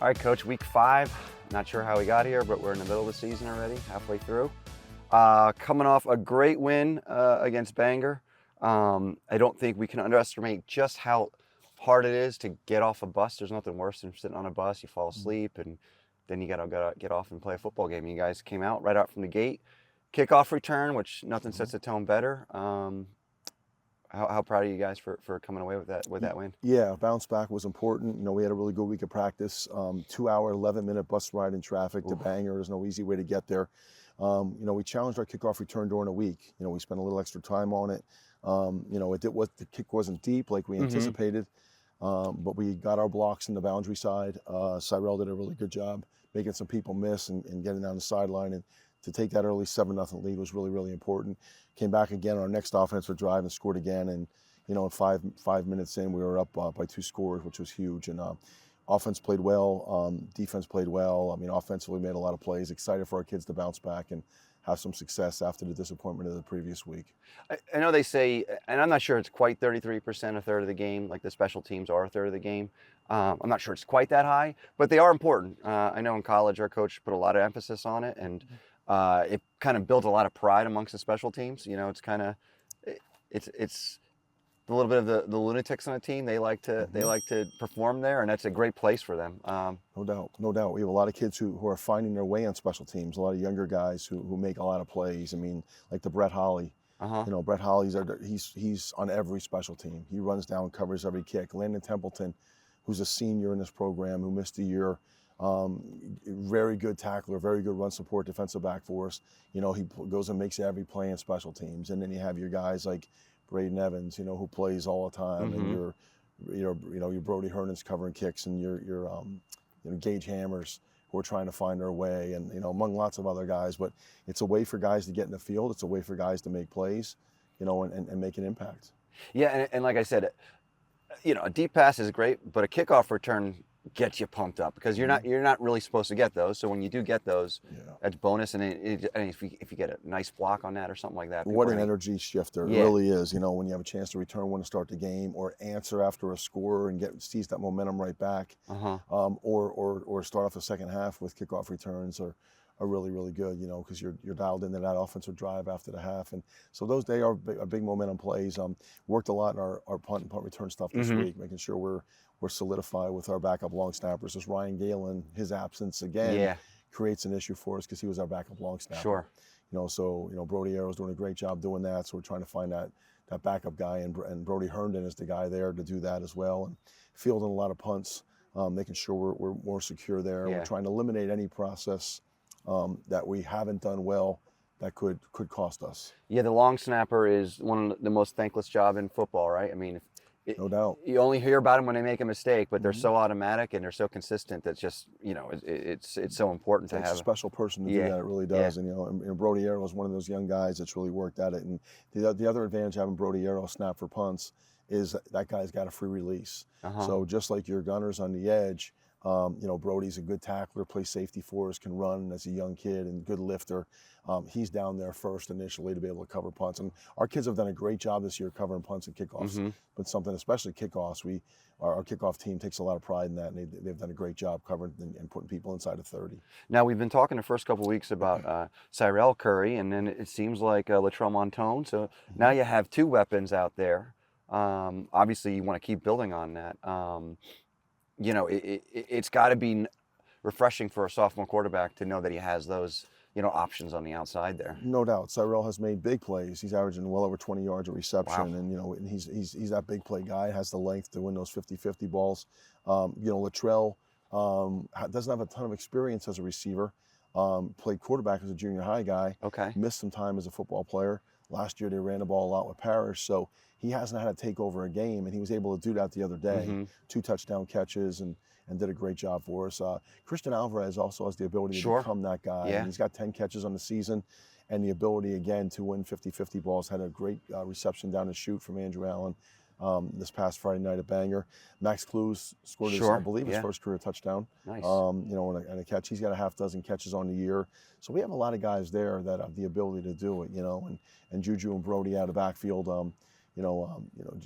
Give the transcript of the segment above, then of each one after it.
All right, Coach, week 5. Not sure how we got here, but we're in the middle of the season already, halfway through. Coming off a great win against Bangor. I don't think we can underestimate just how hard it is to get off a bus. There's nothing worse than sitting on a bus. You fall asleep, and then you gotta get off and play a football game. You guys came out right out from the gate. Kickoff return, which nothing sets the tone better. How proud are you guys for coming away with that win? Yeah, bounce back was important. We had a really good week of practice. 2-hour, 11-minute bus ride in traffic to Bangor. There's no easy way to get there. We challenged our kickoff return during the week. We spent a little extra time on it. The kick wasn't deep like we anticipated, but we got our blocks in the boundary side. Cyrell did a really good job making some people miss and getting down the sideline. And to take that early 7-0 lead was really, really important. Came back again on our next offensive drive and scored again. And, in 5 minutes in, we were up by 2 scores, which was huge. And offense played well. Defense played well. Offensively made a lot of plays. Excited for our kids to bounce back and have some success after the disappointment of the previous week. I know they say, and I'm not sure it's quite 33%, a third of the game, like the special teams are a third of the game. I'm not sure it's quite that high, but they are important. I know in college our coach put a lot of emphasis on it, and it kind of built a lot of pride amongst the special teams. It's kind of, it's a little bit of the lunatics on the team. They like to perform there, and that's a great place for them. No doubt. We have a lot of kids who are finding their way on special teams. A lot of younger guys who make a lot of plays. Like the Brett Holly. Brett Holly's he's on every special team. He runs down, covers every kick. Landon Templeton, who's a senior in this program, who missed a year. Very good tackler, very good run support defensive back for us. He goes and makes every play in special teams. And then you have your guys like Braden Evans, who plays all the time, and your Brody Hernan's covering kicks, and your Gage Hammers, who are trying to find their way, and among lots of other guys. But it's a way for guys to get in the field. It's a way for guys to make plays, and make an impact. Yeah, and like I said, a deep pass is great, but a kickoff return gets you pumped up because you're not really supposed to get those. So when you do get those, that's bonus. And if you get a nice block on that or something like that, what an energy shifter it really is. When you have a chance to return one to start the game, or answer after a score and seize that momentum right back, or start off the second half with kickoff returns are really, really good. Because you're dialed into that offensive drive after the half, and so they are big momentum plays. Worked a lot in our punt and punt return stuff this week, making sure we're solidified with our backup long snappers. As Ryan Galen, his absence again creates an issue for us because he was our backup long snapper. Sure. Brody Arrow's doing a great job doing that. So we're trying to find that backup guy, and Brody Herndon is the guy there to do that as well. And fielding a lot of punts, making sure we're more secure there. We're trying to eliminate any process that we haven't done well that could cost us. Yeah, the long snapper is one of the most thankless job in football, right? No doubt. You only hear about them when they make a mistake, but they're so automatic and they're so consistent that just, it's so important to have. A special person to do that. It really does. And Brody Arrow is one of those young guys that's really worked at it. And the other advantage of having Brody Arrow snap for punts is that guy's got a free release. So just like your gunners on the edge, Brody's a good tackler, plays safety for us, can run as a young kid, and good lifter. He's down there first initially to be able to cover punts. And our kids have done a great job this year covering punts and kickoffs. But something, especially kickoffs, our kickoff team takes a lot of pride in that, and they've done a great job covering and putting people inside of 30. Now, we've been talking the first couple of weeks about Cyrell Curry, and then it seems like Latrell Montone. So now you have 2 weapons out there. Obviously, you want to keep building on that. It's got to be refreshing for a sophomore quarterback to know that he has those, options on the outside there. No doubt. Cyrell has made big plays. He's averaging well over 20 yards of reception. Wow. And, he's that big play guy, has the length to win those 50-50 balls. Latrell doesn't have a ton of experience as a receiver. Played quarterback as a junior high guy. Okay. Missed some time as a football player. Last year they ran the ball a lot with Parrish, so he hasn't had to take over a game, and he was able to do that the other day. 2 touchdown catches and did a great job for us. Christian Alvarez also has the ability to become that guy. And he's got 10 catches on the season and the ability, again, to win 50-50 balls. Had a great reception down the chute from Andrew Allen this past Friday night at Bangor. Max Clues scored, his first career touchdown. Nice. And a catch. He's got a half dozen catches on the year. So we have a lot of guys there that have the ability to do it, and Juju and Brody out of backfield.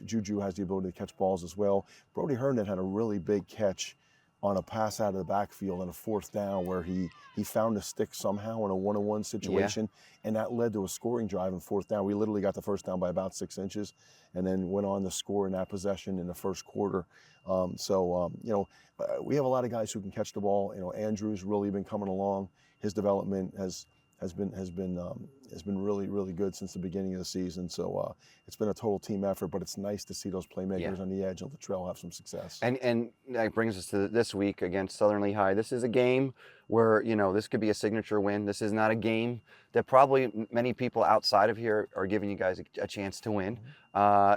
Juju has the ability to catch balls as well. Brody Herndon had a really big catch on a pass out of the backfield on a 4th down where he found a stick somehow in a 1-on-1 situation, and that led to a scoring drive in 4th down. We literally got the first down by about 6 inches, and then went on to score in that possession in the first quarter. We have a lot of guys who can catch the ball. Andrew's really been coming along. His development has been really, really good since the beginning of the season. So it's been a total team effort, but it's nice to see those playmakers on the edge of the trail have some success. And that brings us to this week against Southern Lehigh. This is a game where, this could be a signature win. This is not a game that probably many people outside of here are giving you guys a chance to win.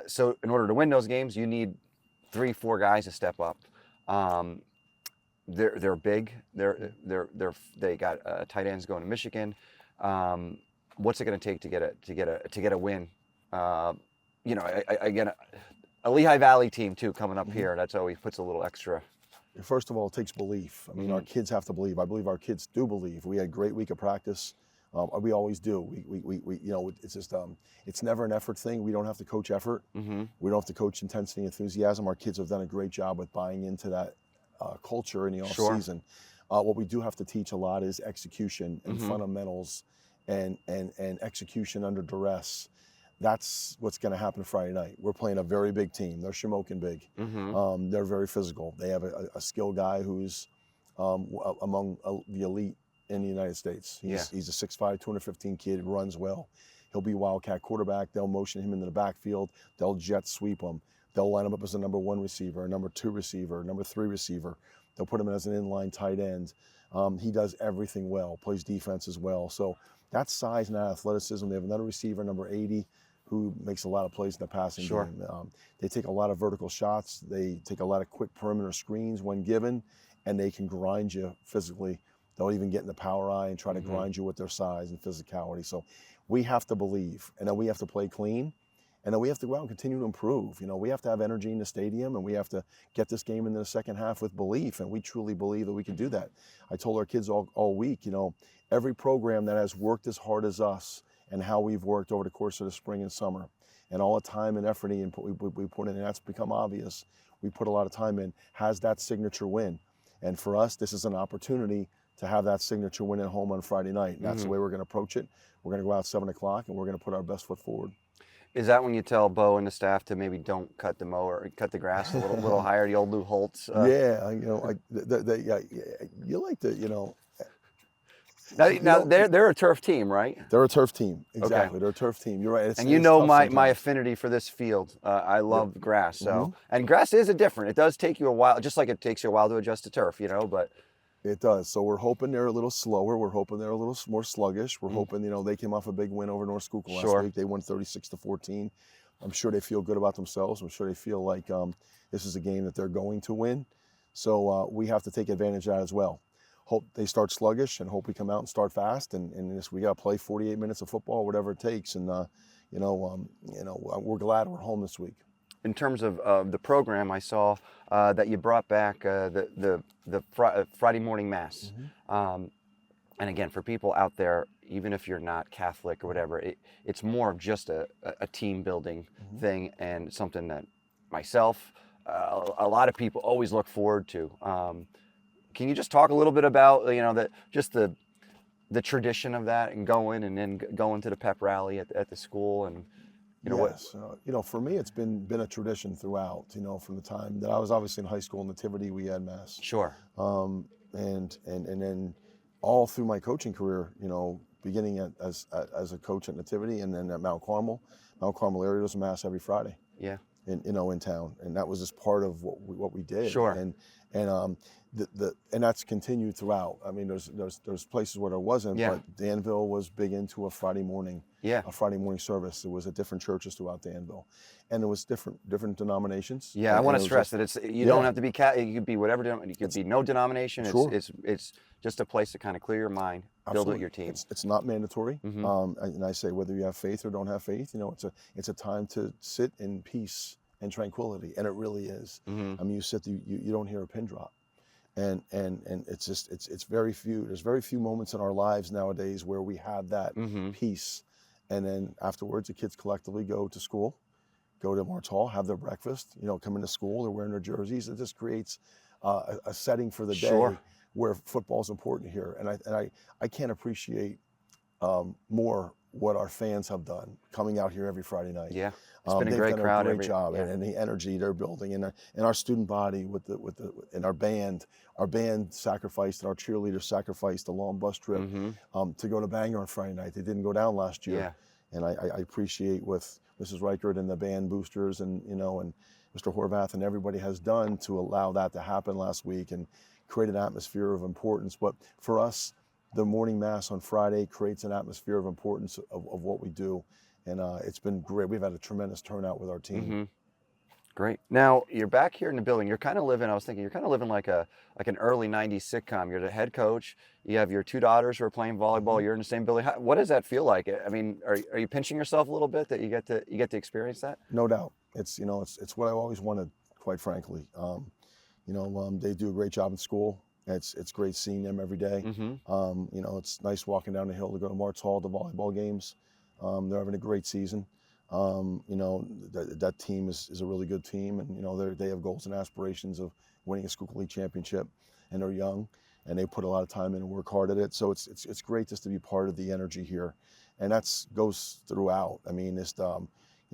So in order to win those games, you need 3-4 guys to step up. They're big. They got tight ends going to Michigan. What's it going to take to get a win? Again, a Lehigh Valley team too coming up here. That's always puts a little extra. First of all, it takes belief. I mean, our kids have to believe. I believe our kids do believe. We had a great week of practice. We always do. We it's just it's never an effort thing. We don't have to coach effort. We don't have to coach intensity, enthusiasm. Our kids have done a great job with buying into that culture in the off season. What we do have to teach a lot is execution and fundamentals and execution under duress. That's what's going to happen Friday night. We're playing a very big team. They're shamokin big. They're very physical. They have a skilled guy who's among the elite in the United States. He's a 6'5", 215 kid, runs well. He'll be Wildcat quarterback. They'll motion him into the backfield. They'll jet sweep him. They'll line him up as a number 1 receiver, a number 2 receiver, number 3 receiver. They'll put him as an inline tight end. He does everything well, plays defense as well. So that's size and athleticism. They have another receiver, number 80, who makes a lot of plays in the passing game. They take a lot of vertical shots. They take a lot of quick perimeter screens when given, and they can grind you physically. They'll even get in the power eye and try to grind you with their size and physicality. So we have to believe, and then we have to play clean, and then we have to go out and continue to improve. We have to have energy in the stadium, and we have to get this game into the second half with belief, and we truly believe that we can do that. I told our kids all week, every program that has worked as hard as us and how we've worked over the course of the spring and summer, and all the time and effort we put in, and that's become obvious. We put a lot of time in, has that signature win. And for us, this is an opportunity to have that signature win at home on Friday night. And that's the way we're going to approach it. We're going to go out 7 o'clock, and we're going to put our best foot forward. Is that when you tell Bo and the staff to maybe don't cut the mower, cut the grass a little higher, the old Lou Holtz? You like to, Now they're a turf team, right? They're a turf team, exactly. Okay. They're a turf team. You're right. And my affinity for this field. I love grass. So and grass is different. It does take you a while, just like it takes you a while to adjust to turf, but. It does. So we're hoping they're a little slower. We're hoping they're a little more sluggish. We're hoping, they came off a big win over North Schuylkill last week. They won 36-14. I'm sure they feel good about themselves. I'm sure they feel like this is a game that they're going to win. So we have to take advantage of that as well. Hope they start sluggish, and hope we come out and start fast. And we got to play 48 minutes of football, whatever it takes. And we're glad we're home this week. In terms of the program, I saw that you brought back the Friday morning mass. And again, for people out there, even if you're not Catholic or whatever, it's more of just a team building thing, and something that myself, a lot of people always look forward to. Can you just talk a little bit about the tradition of that, and then going to the pep rally at the school, and yes. For me, it's been a tradition throughout. From the time that I was obviously in high school, Nativity, we had mass. Sure. And then all through my coaching career, beginning as a coach at Nativity, and then at Mount Carmel area, there's a mass every Friday. Yeah. In town, and that was just part of what we did. Sure. And that's continued throughout. I mean, there's places where there wasn't, but Danville was big into a Friday morning service. There was at different churches throughout Danville, and there was different denominations. Yeah, I want to stress that you don't have to be you could be whatever, you could be no denomination. Sure. It's just a place to kind of clear your mind, build with your team. It's not mandatory. And I say, whether you have faith or don't have faith, it's a time to sit in peace and tranquility, and it really is. I mean, you sit there, you don't hear a pin drop. And it's just it's very few. There's very few moments in our lives nowadays where we have that peace. And then afterwards, the kids collectively go to school, go to Martell, have their breakfast. Come into school, they're wearing their jerseys. It just creates a setting for the Sure. day where football is important here. And I can't appreciate more what our fans have done coming out here every Friday night. Yeah. It's been a They've great done crowd a great every job, yeah. and the energy they're building, and our student body and our band. Our band sacrificed, and our cheerleaders sacrificed a long bus trip to go to Bangor on Friday night. They didn't go down last year, Yeah. and I appreciate what Mrs. Reichert and the band boosters and Mr. Horvath and everybody has done to allow that to happen last week and create an atmosphere of importance. But for us, the morning mass on Friday creates an atmosphere of importance of what we do. And it's been great. We've had a tremendous turnout with our team. Great. Now you're back here in the building. You're kind of living. I was thinking you're kind of living like an early '90s sitcom. You're the head coach. You have your two daughters who are playing volleyball. You're in the same building. What does that feel like? I mean, are you pinching yourself a little bit that you get to experience that? No doubt. It's it's what I always wanted, quite frankly. They do a great job in school. It's great seeing them every day. It's nice walking down the hill to go to Mart's Hall to volleyball games. They're having a great season. That team is a really good team, and they have goals and aspirations of winning a school league championship, and they're young, and they put a lot of time in and work hard at it. So it's great just to be part of the energy here, and goes throughout. I mean,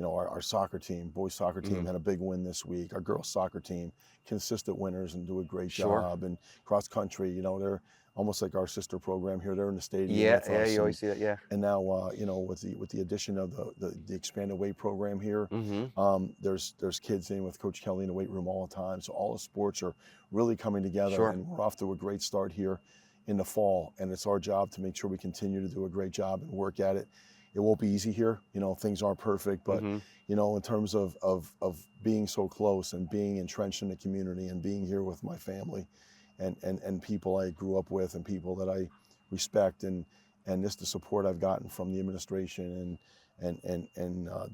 our soccer team, boys soccer team, had a big win this week. Our girls soccer team, consistent winners and do a great job. And cross country, they're almost like our sister program here. They're in the stadium. Yeah, you always see that. Yeah. And now, with the addition of the expanded weight program here, there's kids in with Coach Kelly in the weight room all the time. So all the sports are really coming together, and we're off to a great start here in the fall. And it's our job to make sure we continue to do a great job and work at it. It won't be easy here. Things aren't perfect, but in terms of being so close and being entrenched in the community and being here with my family and people I grew up with and people that I respect and just the support I've gotten from the administration and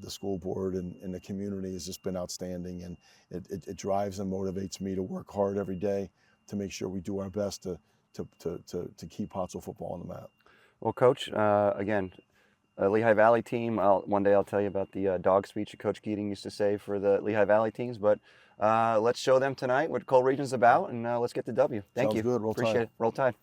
the school board and the community has just been outstanding, and it drives and motivates me to work hard every day to make sure we do our best to keep Pottsville football on the map. Well, Coach, again, Lehigh Valley team. One day I'll tell you about the dog speech that Coach Keating used to say for the Lehigh Valley teams. But let's show them tonight what Coal Region's about, and let's get the W. Thank you. Sounds good. Roll Tide. Appreciate it. Roll Tide.